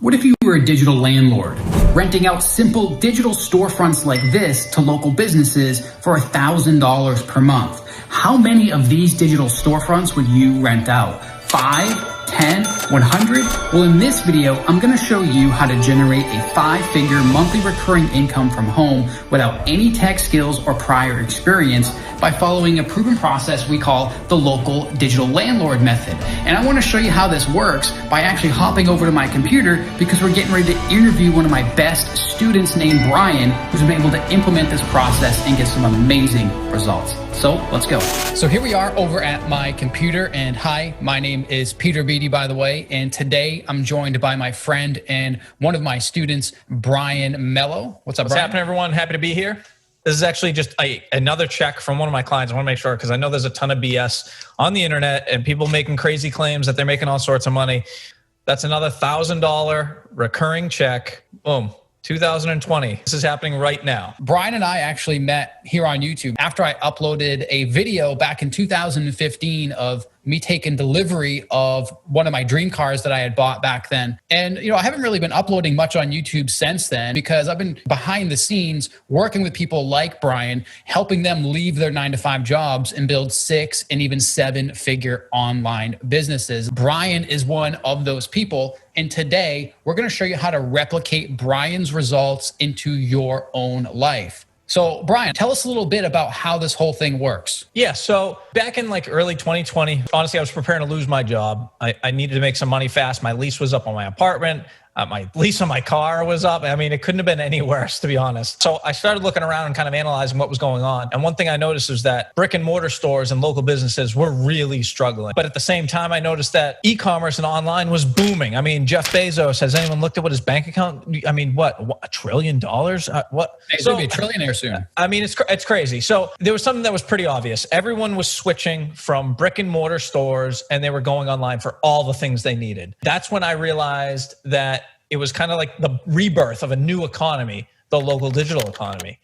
What if you were a digital landlord, renting out simple digital storefronts like this to local businesses for $1,000 per month? How many of these digital storefronts would you rent out? 5, 10, 100? Well, in this video, I'm going to show you how to generate a 5-figure monthly recurring income from home without any tech skills or prior experience by following a proven process we call the local digital landlord method. And I want to show you how this works by actually hopping over to my computer because we're getting ready to interview one of my best students named Brian, who's been able to implement this process and get some amazing results. So let's go. So here we are over at my computer, and hi, my name is Peter Beatty, by the way, and today I'm joined by my friend and one of my students, Brian Mello. What's up, Brian? What's happening, everyone? Happy to be here. This is actually just another check from one of my clients. I want to make sure, because I know there's a ton of BS on the internet and people making crazy claims that they're making all sorts of money. That's another $1,000 recurring check. Boom. 2020. This is happening right now. Brian and I actually met here on YouTube after I uploaded a video back in 2015 of me taking delivery of one of my dream cars that I had bought back then. And, I haven't really been uploading much on YouTube since then because I've been behind the scenes working with people like Brian, helping them leave their 9-to-5 jobs and build 6 and even 7-figure online businesses. Brian is one of those people. And today we're going to show you how to replicate Brian's results into your own life. So Brian, tell us a little bit about how this whole thing works. Yeah, so back in early 2020, honestly, I was preparing to lose my job. I needed to make some money fast. My lease was up on my apartment. My lease on my car was up. I mean, it couldn't have been any worse, to be honest. So I started looking around and kind of analyzing what was going on. And one thing I noticed is that brick and mortar stores and local businesses were really struggling. But at the same time, I noticed that e-commerce and online was booming. I mean, Jeff Bezos, has anyone looked at what his bank account, what $1 trillion? What? He's going to be a trillionaire soon. I mean, it's crazy. So there was something that was pretty obvious. Everyone was switching from brick and mortar stores and they were going online for all the things they needed. That's when I realized that it was kind of like the rebirth of a new economy, the local digital economy.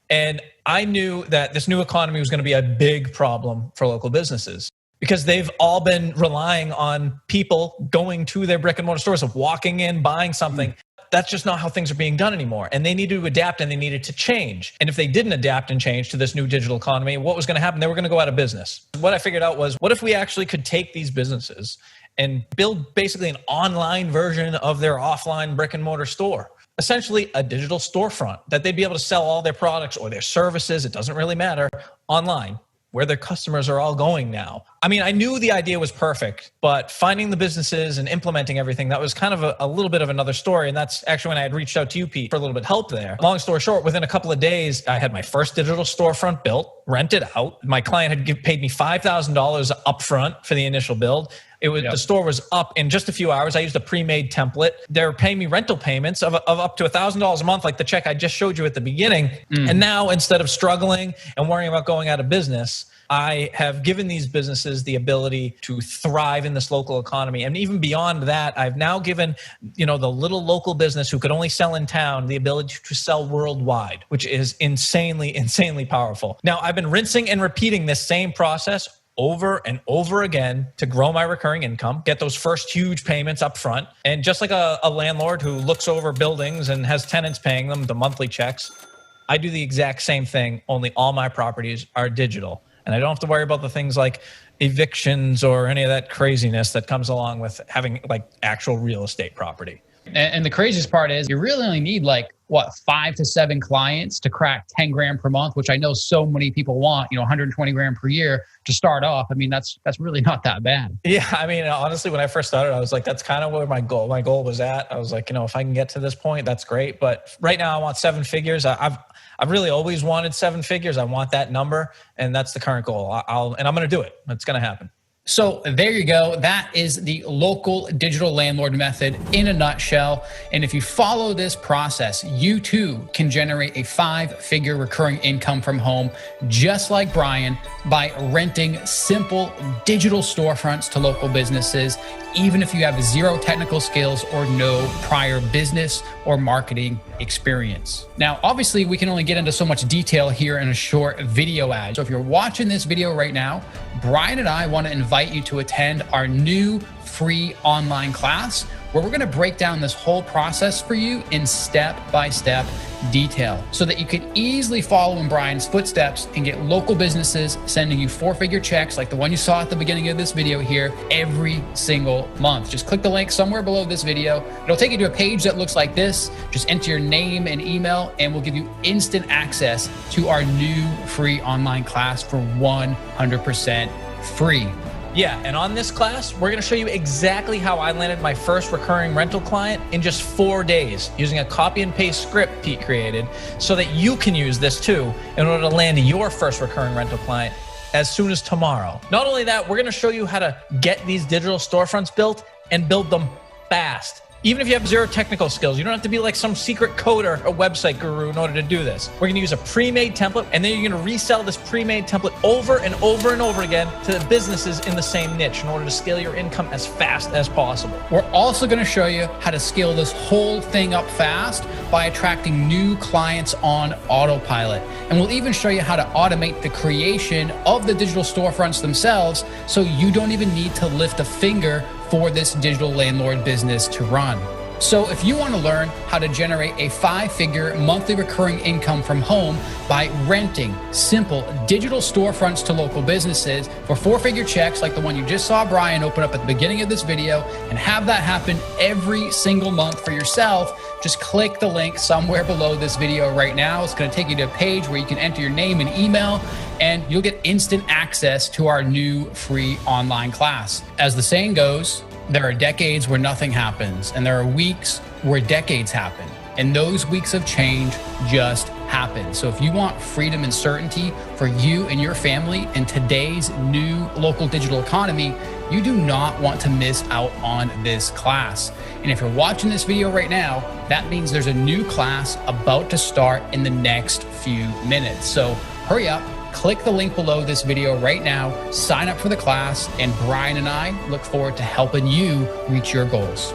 And I knew that this new economy was going to be a big problem for local businesses because they've all been relying on people going to their brick and mortar stores, of walking in, buying something. That's just not how things are being done anymore. And they needed to adapt and they needed to change. And if they didn't adapt and change to this new digital economy, what was going to happen? They were going to go out of business. What I figured out was, what if we actually could take these businesses and build basically an online version of their offline brick and mortar store? Essentially a digital storefront that they'd be able to sell all their products or their services, it doesn't really matter, online, where their customers are all going now. I mean, I knew the idea was perfect, but finding the businesses and implementing everything, that was kind of a little bit of another story. And that's actually when I had reached out to you, Pete, for a little bit of help there. Long story short, within a couple of days, I had my first digital storefront built, rented out. My client had paid me $5,000 upfront for the initial build. The store was up in just a few hours. I used a pre-made template. They were paying me rental payments of up to $1,000 a month, like the check I just showed you at the beginning. And now, instead of struggling and worrying about going out of business, I have given these businesses the ability to thrive in this local economy. And even beyond that, I've now given, the little local business who could only sell in town the ability to sell worldwide, which is insanely, insanely powerful. Now, I've been rinsing and repeating this same process over and over again to grow my recurring income, get those first huge payments up front. And just like a landlord who looks over buildings and has tenants paying them the monthly checks, I do the exact same thing, only all my properties are digital. And I don't have to worry about the things like evictions or any of that craziness that comes along with having actual real estate property. And the craziest part is you really only need 5 to 7 clients to crack 10 grand per month, which I know so many people want, 120 grand per year to start off. I mean, that's really not that bad. Yeah. I mean, honestly, when I first started, I was like, that's kind of where my goal was at. I was like, if I can get to this point, that's great. But right now I want 7 figures. I've really always wanted 7 figures. I want that number. And that's the current goal. I'm going to do it. It's going to happen. So there you go. That is the local digital landlord method in a nutshell. And if you follow this process, you too can generate a 5-figure recurring income from home, just like Brian, by renting simple digital storefronts to local businesses, even if you have 0 technical skills or no prior business or marketing experience. Now, obviously, we can only get into so much detail here in a short video ad. So if you're watching this video right now, Brian and I want to invite you to attend our new free online class where we're gonna break down this whole process for you in step-by-step detail so that you can easily follow in Brian's footsteps and get local businesses sending you 4-figure checks like the one you saw at the beginning of this video here every single month. Just click the link somewhere below this video. It'll take you to a page that looks like this. Just enter your name and email and we'll give you instant access to our new free online class for 100% free. Yeah, and on this class, we're gonna show you exactly how I landed my first recurring rental client in just 4 days using a copy and paste script Pete created so that you can use this too in order to land your first recurring rental client as soon as tomorrow. Not only that, we're gonna show you how to get these digital storefronts built and build them fast. Even if you have zero technical skills, you don't have to be like some secret coder or website guru in order to do this. We're gonna use a pre-made template and then you're gonna resell this pre-made template over and over and over again to the businesses in the same niche in order to scale your income as fast as possible. We're also gonna show you how to scale this whole thing up fast by attracting new clients on autopilot. And we'll even show you how to automate the creation of the digital storefronts themselves so you don't even need to lift a finger for this digital landlord business to run. So if you want to learn how to generate a 5-figure monthly recurring income from home by renting simple digital storefronts to local businesses for 4-figure checks like the one you just saw Brian open up at the beginning of this video and have that happen every single month for yourself, just click the link somewhere below this video right now. It's going to take you to a page where you can enter your name and email and you'll get instant access to our new free online class. As the saying goes, there are decades where nothing happens, and there are weeks where decades happen. And those weeks of change just happen. So if you want freedom and certainty for you and your family in today's new local digital economy, you do not want to miss out on this class. And if you're watching this video right now, that means there's a new class about to start in the next few minutes. So hurry up. Click the link below this video right now, sign up for the class, and Brian and I look forward to helping you reach your goals.